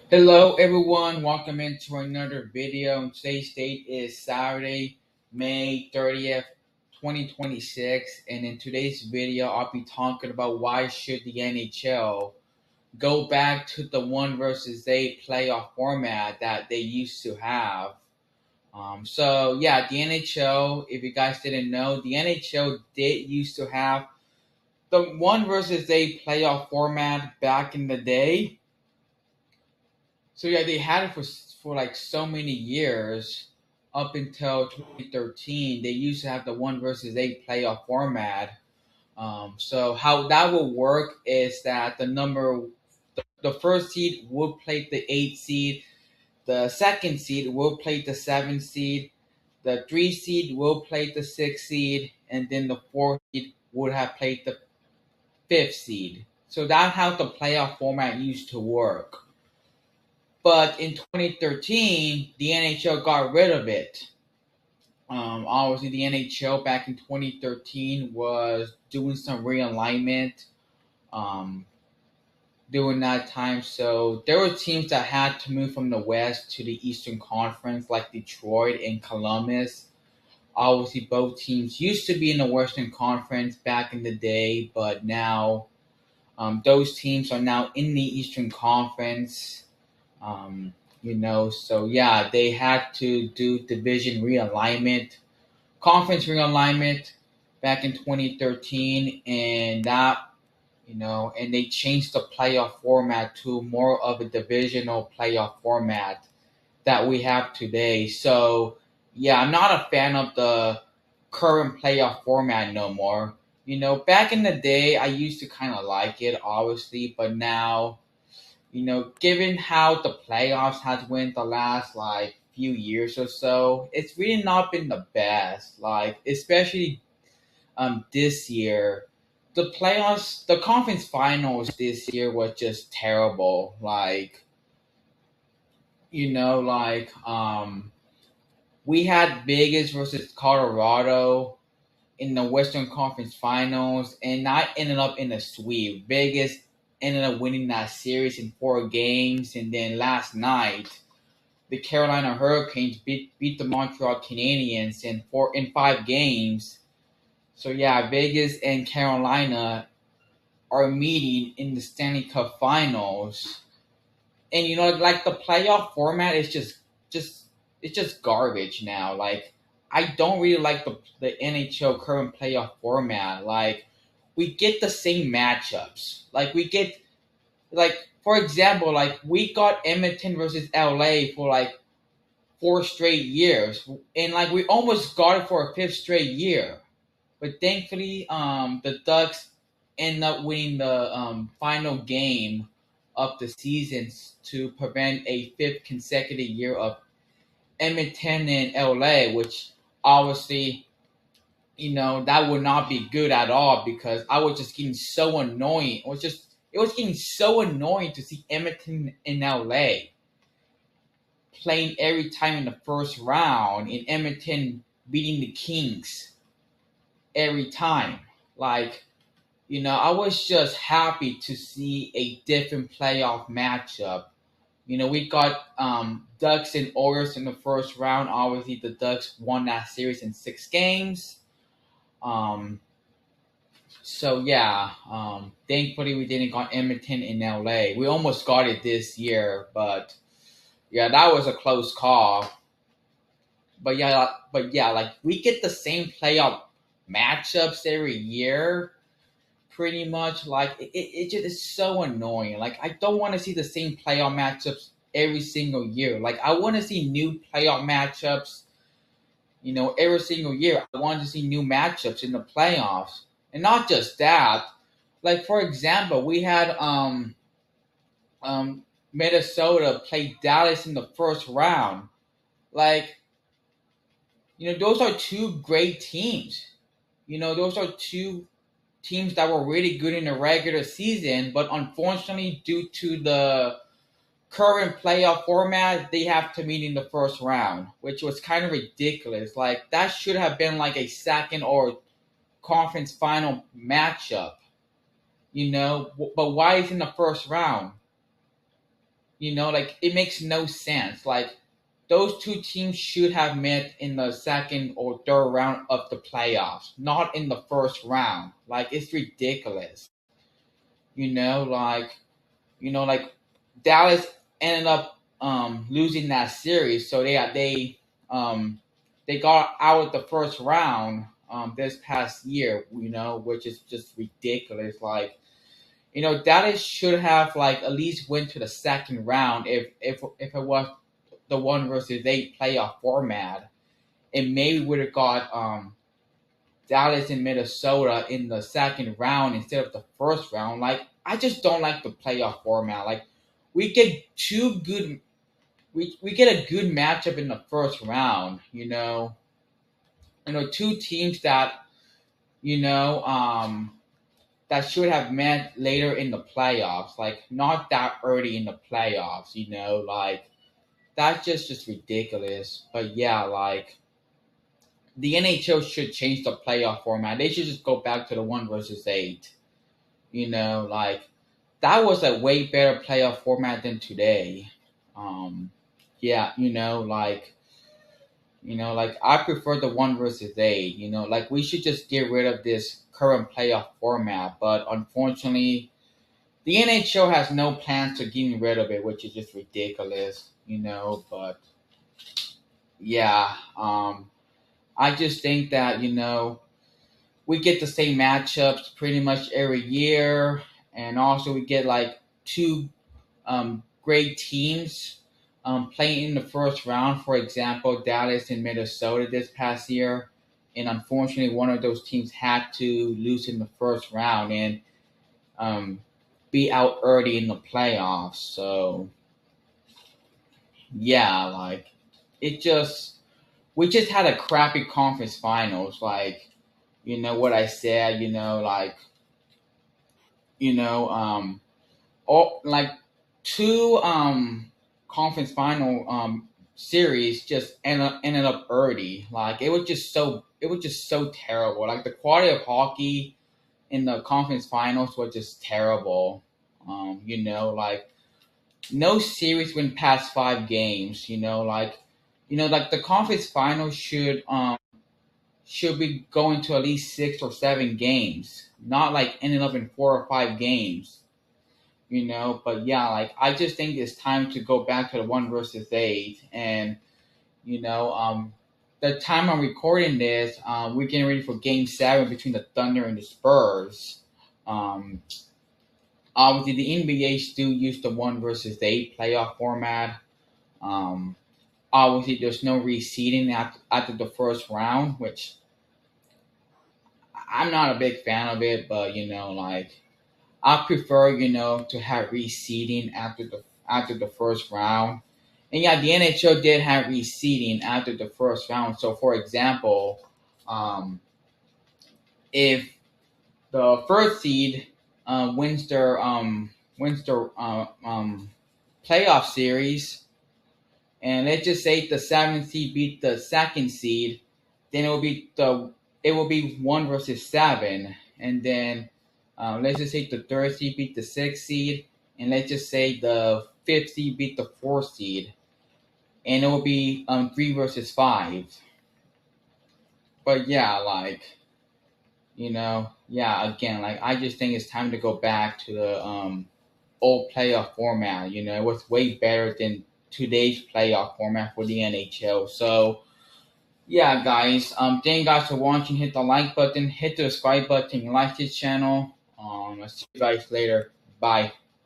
Hello everyone, welcome into another video. Today's date is Saturday, May 30th, 2026, and in today's video I'll be talking about why should the NHL go back to the one versus eight playoff format that they used to have. The NHL, if you guys didn't know, the NHL did used to have the one versus eight playoff format back in the day. So yeah, they had it for like so many years up until 2013. They used to have the one versus eight playoff format. So how that will work is that the first seed will play the eighth seed, the second seed will play the seventh seed, the three seed will play the sixth seed, and then the fourth seed would have played the fifth seed. So that's how the playoff format used to work. But in 2013, the NHL got rid of it. Obviously, the NHL back in 2013 was doing some realignment um, during that time. So there were teams that had to move from the West to the Eastern Conference, like Detroit and Columbus. Obviously, both teams used to be in the Western Conference back in the day, but now those teams are now in the Eastern Conference. So yeah, they had to do division realignment, conference realignment back in 2013, and and they changed the playoff format to more of a divisional playoff format that we have today. So yeah, I'm not a fan of the current playoff format no more. Back in the day, I used to kind of like it, obviously, but now given how the playoffs has went the last like few years or so, it's really not been the best. Like especially this year, the playoffs, the conference finals this year was just terrible. We had Vegas versus Colorado in the Western Conference Finals, and I ended up in a sweep. Vegas ended up winning that series in four games, and then last night, the Carolina Hurricanes beat the Montreal Canadiens in 5 games. So yeah, Vegas and Carolina are meeting in the Stanley Cup Finals, and like the playoff format is just it's just garbage now. Like I don't really like the NHL current playoff format. Like we get the same matchups. Like we get like for example, like we got Edmonton versus LA for like 4 straight years, and like we almost got it for a fifth straight year. But thankfully, the Ducks end up winning the final game of the season to prevent a fifth consecutive year of Edmonton and LA, which obviously, that would not be good at all because I was just getting so annoying. It was getting so annoying to see Edmonton in LA playing every time in the first round, in Edmonton beating the Kings every time. Like, I was just happy to see a different playoff matchup. We got Ducks and Oilers in the first round. Obviously, the Ducks won that series in 6 games. Um, thankfully we didn't got Edmonton in LA. We almost got it this year, but yeah, that was a close call. But yeah, like we get the same playoff matchups every year pretty much. Like it just is so annoying. Like I don't want to see the same playoff matchups every single year. Like I want to see new playoff matchups, every single year. I want to see new matchups in the playoffs. And not just that. Like for example, we had Minnesota play Dallas in the first round. Like, those are two great teams. Those are two teams that were really good in the regular season, but unfortunately, due to the current playoff format, they have to meet in the first round, which was kind of ridiculous. Like that should have been like a second or conference final matchup, but why is in the first round? like it makes no sense. Like those two teams should have met in the second or third round of the playoffs, not in the first round. Like it's ridiculous. You know, like like Dallas ended up losing that series, so they got out of the first round this past year. Which is just ridiculous. Like Dallas should have like at least went to the second round if it was the 1-versus-8 playoff format. It maybe would have got Dallas and Minnesota in the second round instead of the first round. Like I just don't like the playoff format. Like we get two good we get a good matchup in the first round. Two teams that you know that should have met later in the playoffs. Like not that early in the playoffs. Like that's just ridiculous. But yeah, like the NHL should change the playoff format. They should just go back to the 1-versus-8. Like that was a way better playoff format than today. Yeah, like I prefer the 1-versus-8. Like we should just get rid of this current playoff format. But unfortunately, the NHL has no plans to getting rid of it, which is just ridiculous. But yeah, I just think that we get the same matchups pretty much every year, and also we get like two great teams playing in the first round. For example, Dallas and Minnesota this past year, and unfortunately, one of those teams had to lose in the first round and um, be out early in the playoffs. So yeah, like it just we just had a crappy conference finals. Like what I said. Like you know all like two conference final series just ended up early. Like it was just so terrible. Like the quality of hockey in the conference finals was just terrible. Like no series went past 5 games. Like the conference finals should be going to at least 6 or 7 games, not like ending up in 4 or 5 games. But yeah, like I just think it's time to go back to the 1-versus-8. And you know the time I'm recording this, we're getting ready for Game 7 between the Thunder and the Spurs. um Obviously the NBA still use the 1-versus-8 playoff format. um Obviously there's no reseeding after the first round, which I'm not a big fan of it. But like I prefer, to have reseeding after the first round. And yeah, the NHL did have reseeding after the first round. So, for example, um, if the first seed wins their playoff series, and let's just say the seventh seed beat the second seed, then it will be 1-versus-7. And then let's just say the third seed beat the sixth seed, and let's just say the fifth seed beat the fourth seed, and it will be 3-versus-5. But yeah, like yeah, again, like I just think it's time to go back to the old playoff format. It was way better than today's playoff format for the NHL. So yeah, guys, thank you guys for watching. Hit the like button, hit the subscribe button, like this channel. I'll see you guys later. Bye.